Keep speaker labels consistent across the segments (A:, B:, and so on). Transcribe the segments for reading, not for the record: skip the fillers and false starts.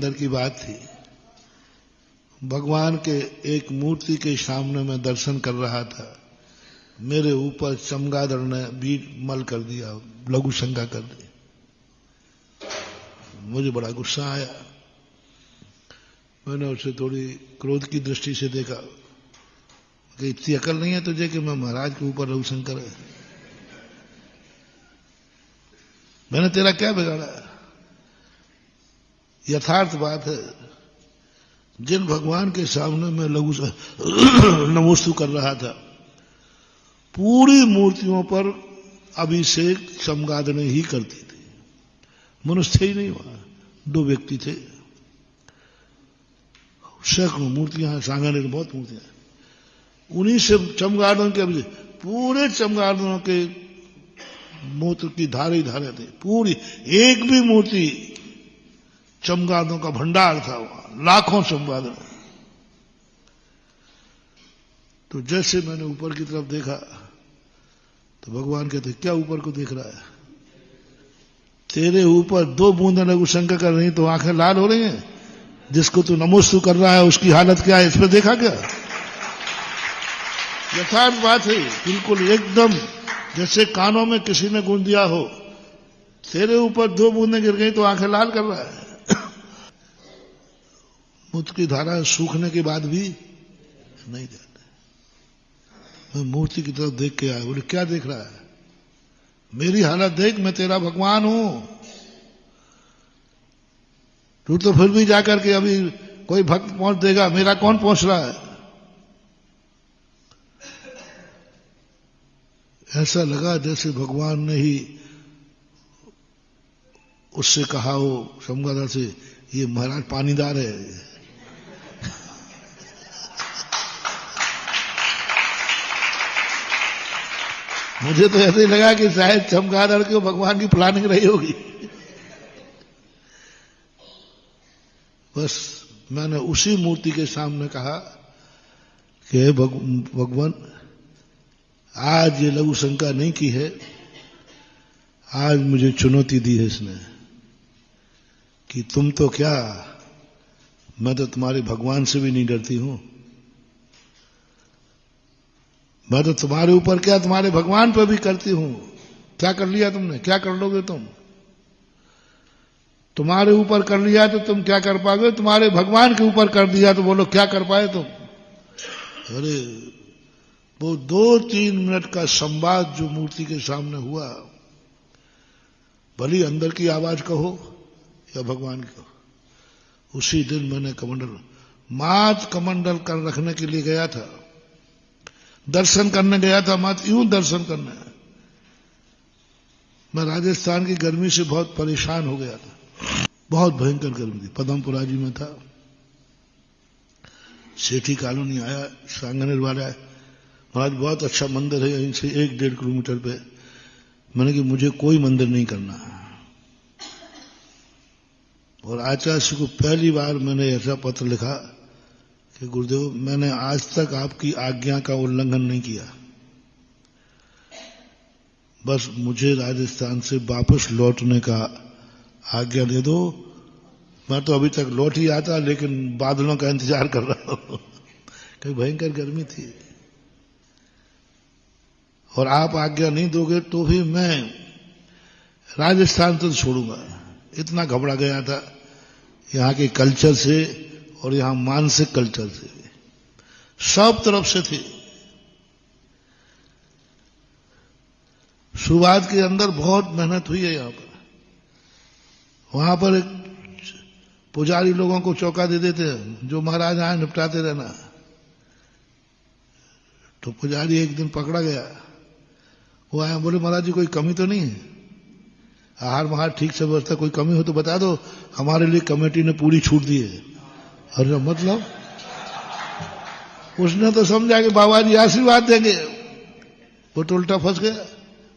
A: अंदर की बात थी। भगवान के एक मूर्ति के सामने मैं दर्शन कर रहा था, मेरे ऊपर चमगादड़ ने बीट मल कर दिया, लघु शंका कर दी। मुझे बड़ा गुस्सा आया। मैंने उसे थोड़ी क्रोध की दृष्टि से देखा कि इतनी अकल नहीं है तुझे कि मैं महाराज के ऊपर लघु शंकर है? मैंने तेरा क्या बिगाड़ा? यथार्थ बात है, जिन भगवान के सामने मैं नमोस्तु कर रहा था, पूरी मूर्तियों पर अभिषेक चमगादड़ें ही करती थी। मनुष्य थे ही नहीं वहां, 2 व्यक्ति थे। सैकड़ों मूर्तियां हैं, सांगानेर में बहुत मूर्तियां हैं, उन्हीं से चमगादड़ों के अभिषेक, पूरे चमगादड़ों के मूत्र की धारे ही धारे थे पूरी। एक भी मूर्ति, चमगादड़ों का भंडार था वहां, लाखों चमगादड़। तो जैसे मैंने ऊपर की तरफ देखा तो भगवान कहते, क्या ऊपर को देख रहा है? तेरे ऊपर 2 बूंदें लघु शंका कर रही तो आंखें लाल हो रही हैं। जिसको तू नमोस्तु कर रहा है उसकी हालत क्या है, इस पर देखा क्या? यथार्थ बात है, बिल्कुल एकदम जैसे कानों में किसी ने गूंज दिया हो। तेरे ऊपर 2 बूंदें गिर गई तो आंखें लाल कर रहा है। मूत्र की धारा सूखने के बाद भी नहीं जाते। मैं मूर्ति की तरफ देख के आया, बोले क्या देख रहा है? मेरी हालत देख, मैं तेरा भगवान हूं। तू तो फिर भी जाकर के अभी कोई भक्त पहुंच देगा, मेरा कौन पहुंच रहा है? ऐसा लगा जैसे भगवान ने ही उससे कहा हो, चमगादड़ से, ये महाराज पानीदार है। मुझे तो ऐसे ही लगा कि शायद चमगादड़ को भगवान की प्लानिंग रही होगी। बस मैंने उसी मूर्ति के सामने कहा कि भगवान, आज ये लघु शंका नहीं की है, आज मुझे चुनौती दी है इसने कि तुम तो क्या, मैं तो तुम्हारे भगवान से भी नहीं डरती हूं। मैं तो तुम्हारे ऊपर क्या, तुम्हारे भगवान पर भी करती हूं। क्या कर लिया तुमने? क्या कर लोगे तुम? तुम्हारे ऊपर कर लिया तो तुम क्या कर पाओगे? तुम्हारे भगवान के ऊपर कर दिया तो बोलो क्या कर पाए तुम? अरे वो 2-3 मिनट का संवाद जो मूर्ति के सामने हुआ, भली अंदर की आवाज कहो या भगवान की कहो, उसी दिन मैंने कमंडल, मात कमंडल कर रखने के लिए गया था, दर्शन करने गया था, मत यूं दर्शन करने। मैं राजस्थान की गर्मी से बहुत परेशान हो गया था, बहुत भयंकर गर्मी थी। पदमपुरा जी में था, सेठी कॉलोनी आया, सांगानेर वाला है, महाराज बहुत अच्छा मंदिर है, यहीं से 1-1.5 किलोमीटर पे। मैंने कि मुझे कोई मंदिर नहीं करना। और आचार्य को पहली बार मैंने ऐसा पत्र लिखा कि गुरुदेव, मैंने आज तक आपकी आज्ञा का उल्लंघन नहीं किया, बस मुझे राजस्थान से वापस लौटने का आज्ञा दे दो। मैं तो अभी तक लौट ही आता, लेकिन बादलों का इंतजार कर रहा हूं। कहीं भयंकर गर्मी थी और आप आज्ञा नहीं दोगे तो भी मैं राजस्थान तो छोड़ूंगा। इतना घबरा गया था यहां के कल्चर से और यहां मानसिक कल्चर से, सब तरफ से थी। शुरुआत के अंदर बहुत मेहनत हुई है यहां पर। वहां पर एक पुजारी लोगों को चौका दे देते हैं, जो महाराज आए निपटाते रहना। तो पुजारी एक दिन पकड़ा गया, वो आया, बोले महाराज जी कोई कमी तो नहीं है, आहार महार ठीक से व्यवस्था, कोई कमी हो तो बता दो, हमारे लिए कमेटी ने पूरी छूट दी है। अरे मतलब उसने तो समझा कि बाबा जी आशीर्वाद देंगे, वो तो उल्टा फंस गया।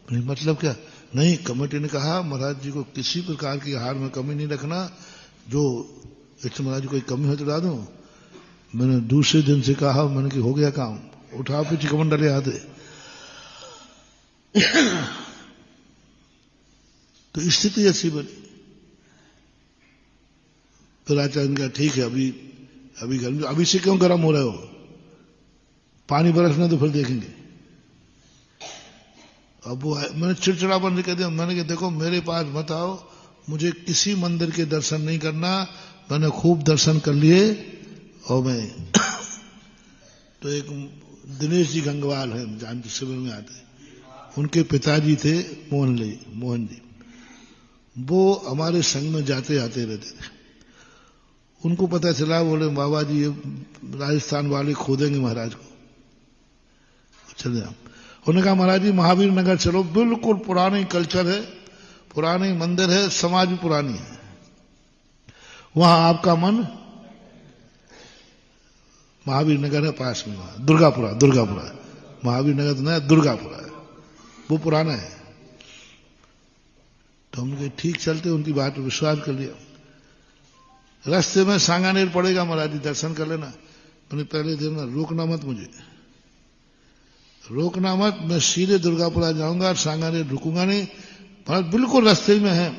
A: नहीं मतलब क्या? नहीं, कमेटी ने कहा महाराज जी को किसी प्रकार की आहार में कमी नहीं रखना, जो इससे महाराज जी कोई कमी हो तो ला दो। मैंने दूसरे दिन से कहा, मैंने कि हो गया काम, उठा पीछे कमंडल आते। तो स्थिति ऐसी बनी। फिर आचार्य ने कहा ठीक है, अभी गर्मी, अभी से क्यों गर्म हो रहे हो, पानी बरसने तो फिर देखेंगे। अब वो मैंने चिड़चिड़ापन से कह दिया, मैंने कहा देखो मेरे पास मत आओ, मुझे किसी मंदिर के दर्शन नहीं करना, मैंने खूब दर्शन कर लिए। और मैं तो एक दिनेश जी गंगवाल है, जानते शिविर में आते, उनके पिताजी थे मोहन जी, वो हमारे संग में जाते आते रहते थे। उनको पता चला, बोले बाबा जी ये राजस्थान वाले खोदेंगे महाराज को, चले जाओ। उन्होंने कहा महाराज जी महावीर नगर चलो, बिल्कुल पुरानी कल्चर है, पुरानी मंदिर है, समाज भी पुरानी है, वहां आपका मन, महावीर नगर है पास में, वहां दुर्गापुरा, महावीर नगर तो नहीं, दुर्गापुरा है, वो पुराना है। तो हमने ठीक चलते, उनकी बात पर विश्वास कर लिया। रास्ते में सांगानेर पड़ेगा, महाराज जी दर्शन कर लेना। मैंने पहले दिन ना रोकना मत, मुझे रोकना मत, मैं सीधे दुर्गापुरा जाऊंगा, सांगानेर रुकूंगा नहीं, महाराज बिल्कुल रास्ते में है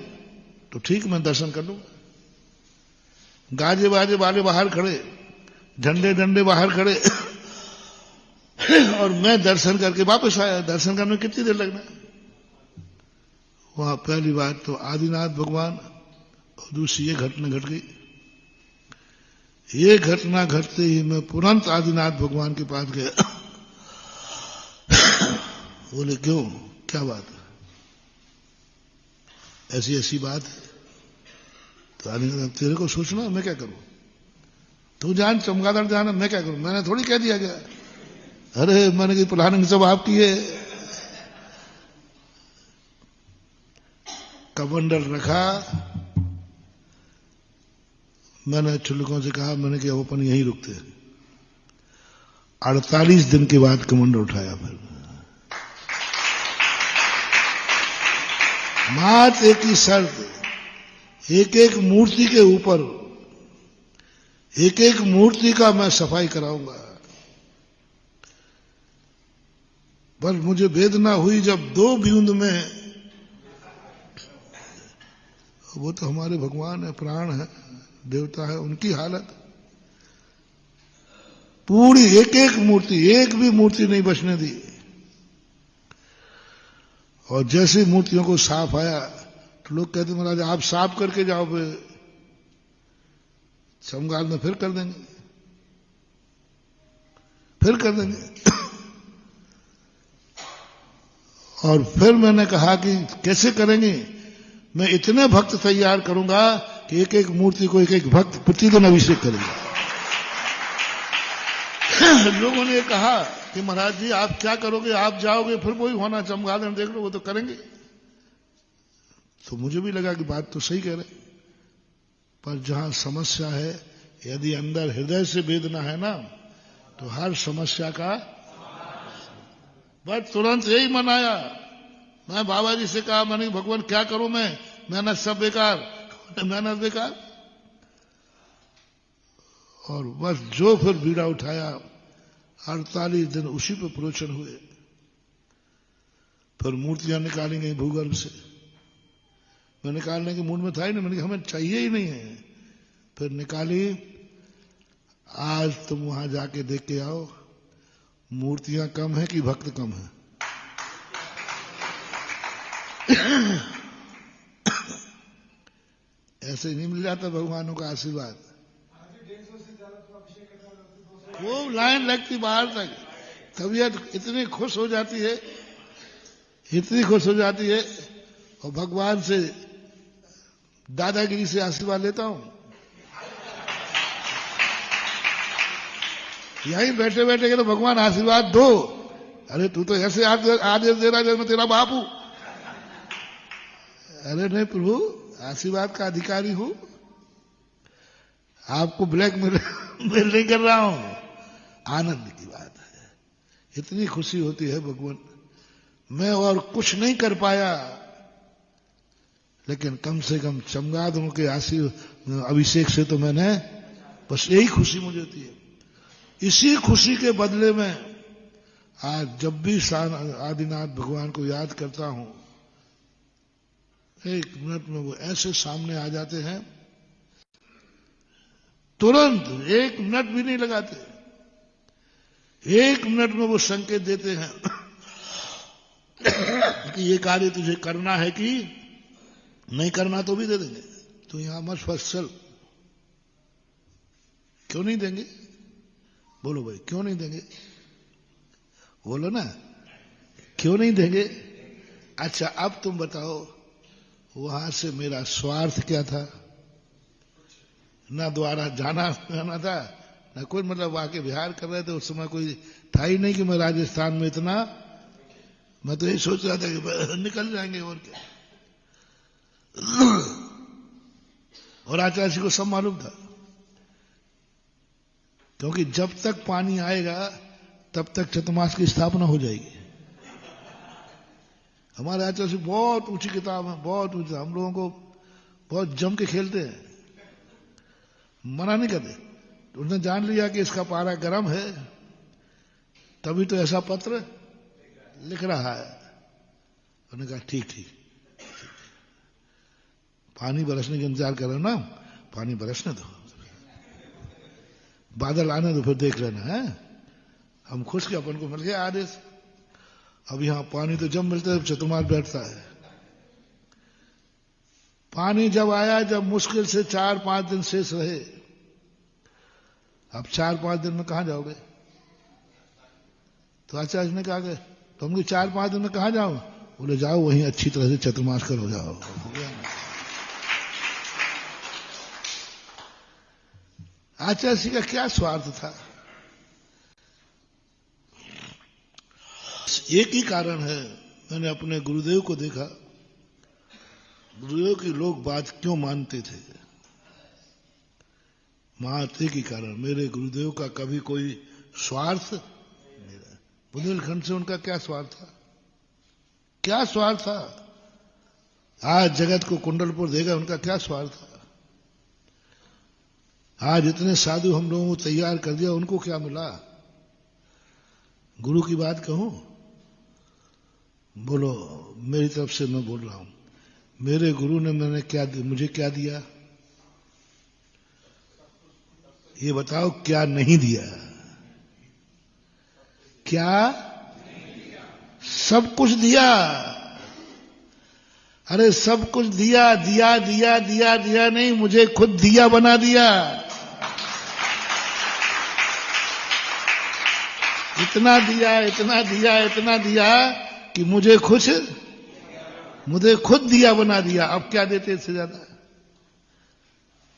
A: तो ठीक, मैं दर्शन कर लूंगा। गाजे बाजे वाले बाहर खड़े, झंडे डंडे बाहर खड़े और मैं दर्शन करके वापस आया। दर्शन करने में कितनी देर लगना। वहां पहली बात तो आदिनाथ भगवान, और दूसरी ये घटना घट गई। ये घटना घटते ही मैं तुरंत आदिनाथ भगवान के पास गया। बोले क्यों, क्या बात है, ऐसी बात है। तो आदिनाथ तेरे को सोचना, मैं क्या करूं, तू जान चमगादड़ जाना, मैं क्या करूं, मैंने थोड़ी कह दिया गया। अरे मैंने की प्लानिंग सब आपकी है। कमंडल रखा, मैंने चुल्लकों से कहा, मैंने कि अपन यहीं रुकते। 48 दिन के बाद कमंडल उठाया। फिर मात एक ही शर्त, एक एक मूर्ति के ऊपर, एक एक मूर्ति का मैं सफाई कराऊंगा। बस मुझे वेदना हुई जब 2 बूंद में, वो तो हमारे भगवान है, प्राण है, देवता है, उनकी हालत पूरी, एक एक मूर्ति, एक भी मूर्ति नहीं बचने दी। और जैसे मूर्तियों को साफ आया तो लोग कहते महाराज आप साफ करके जाओ, समगाल में फिर कर देंगे। और फिर मैंने कहा कि कैसे करेंगे, मैं इतने भक्त तैयार करूंगा कि एक एक मूर्ति को एक एक भक्त प्रतिदिन अभिषेक करेगा। लोगों ने कहा कि महाराज जी आप क्या करोगे, आप जाओगे फिर वही होना, चमगादड़ देख लो, वो तो करेंगे। तो मुझे भी लगा कि बात तो सही कह रहे, पर जहां समस्या है, यदि अंदर हृदय से वेदना है ना, तो हर समस्या का बस तुरंत यही मन आया। मैं बाबा जी से कहा, मैंने भगवान क्या करूं मैं, मेहनत सब बेकार, मेहनत बेकार। और बस जो फिर बीड़ा उठाया, 48 दिन उसी पे प्रोचन हुए। फिर मूर्तियां निकाली गई भूगर्भ से, मैं निकालने के मूड में था ही नहीं, मैंने कहा हमें चाहिए ही नहीं है। फिर निकाली, आज तुम वहां जाके देख के आओ, मूर्तियां कम है कि भक्त कम है। ऐसे नहीं मिल जाता भगवानों का आशीर्वाद। वो लाइन लगती बाहर तक, तबीयत इतनी खुश हो जाती है, इतनी खुश हो जाती है। और भगवान से दादागिरी से आशीर्वाद लेता हूं। यहीं बैठे बैठे के तो भगवान आशीर्वाद दो, अरे तू तो ऐसे आदेश दे रहा है जैसे मैं तेरा बाप हूं। अरे नहीं प्रभु, आशीर्वाद का अधिकारी हूं, आपको ब्लैकमेल नहीं कर रहा हूं। आनंद की बात है, इतनी खुशी होती है भगवान। मैं और कुछ नहीं कर पाया, लेकिन कम से कम चमगादड़ों के अभिषेक से तो मैंने, बस यही खुशी मुझे होती है। इसी खुशी के बदले में आज जब भी आदिनाथ भगवान को याद करता हूं, 1 मिनट में वो ऐसे सामने आ जाते हैं तुरंत 1 मिनट भी नहीं लगाते, 1 मिनट में वो संकेत देते हैं कि ये कार्य तुझे करना है कि नहीं करना, तो भी दे देंगे। तो यहां मत फंस चल। क्यों नहीं देंगे? बोलो भाई, क्यों नहीं देंगे? बोलो ना, क्यों नहीं देंगे? अच्छा, अब तुम बताओ, वहां से मेरा स्वार्थ क्या था? ना द्वारा जाना था, ना कोई, मतलब आके बिहार कर रहे थे उस समय, कोई था ही नहीं कि मैं राजस्थान में इतना, मैं तो यही सोच रहा था कि निकल जाएंगे और क्या। और आचार्य जी को सब मालूम था, क्योंकि जब तक पानी आएगा तब तक चतुर्मास की स्थापना हो जाएगी। हमारे आचार्य जी बहुत ऊंची किताब है, बहुत ऊंची, हम लोगों को बहुत जम के खेलते हैं, मना नहीं करते। तो उसने जान लिया कि इसका पारा गर्म है, तभी तो ऐसा पत्र लिख रहा है। उन्होंने कहा ठीक ठीक, पानी बरसने का इंतजार कर रहे हो ना, पानी बरसने दो, बादल आने दो, फिर देख लेना है। हम खुश के अपन को मिल गया आदेश। अब यहां पानी तो जब मिलता है चतुर्मास बैठता है। पानी जब आया, जब मुश्किल से 4-5 दिन शेष रहे, अब 4-5 दिन में कहां जाओगे? तो आचार्य ने कहा कि तुम 4-5 दिन में कहां जाओ? बोले जाओ वहीं अच्छी तरह से चतुर्मास करो, जाओ। हो गया। आचार्य जी का क्या स्वार्थ था? एक ही कारण है, मैंने अपने गुरुदेव को देखा, गुरुदेव की लोग बात क्यों मानते थे, मानते की कारण, मेरे गुरुदेव का कभी कोई स्वार्थ नहीं रहा। बुंदेलखंड से उनका क्या स्वार्थ था? क्या स्वार्थ था? आज जगत को कुंडलपुर देगा, उनका क्या स्वार्थ था? आज इतने साधु हम लोगों को तैयार कर दिया, उनको क्या मिला? गुरु की बात कहूं, बोलो, मेरी तरफ से मैं बोल रहा हूं, मेरे गुरु ने मुझे क्या दिया? ये बताओ, क्या नहीं दिया? क्या? सब कुछ दिया। अरे सब कुछ दिया, दिया दिया दिया दिया नहीं, मुझे खुद दिया बना दिया। इतना दिया, इतना दिया, इतना दिया कि मुझे खुद दिया बना दिया। अब क्या देते इससे ज्यादा?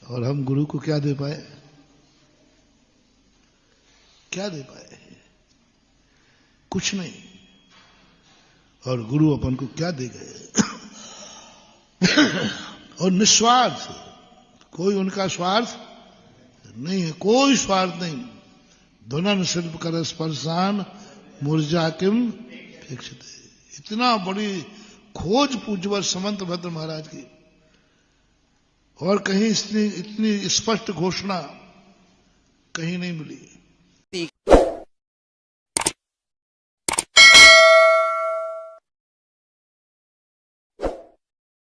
A: और हम गुरु को क्या दे पाए? क्या दे पाए? कुछ नहीं। और गुरु अपन को क्या दे गए? और निस्वार्थ, कोई उनका स्वार्थ नहीं है, कोई स्वार्थ नहीं। धुनन शिल्प कर स्पर्शान मूर्जा किम अपेक्षित। इतना बड़ी खोज पूज्यवर समंत भद्र महाराज की, और कहीं इतनी स्पष्ट घोषणा कहीं नहीं मिली।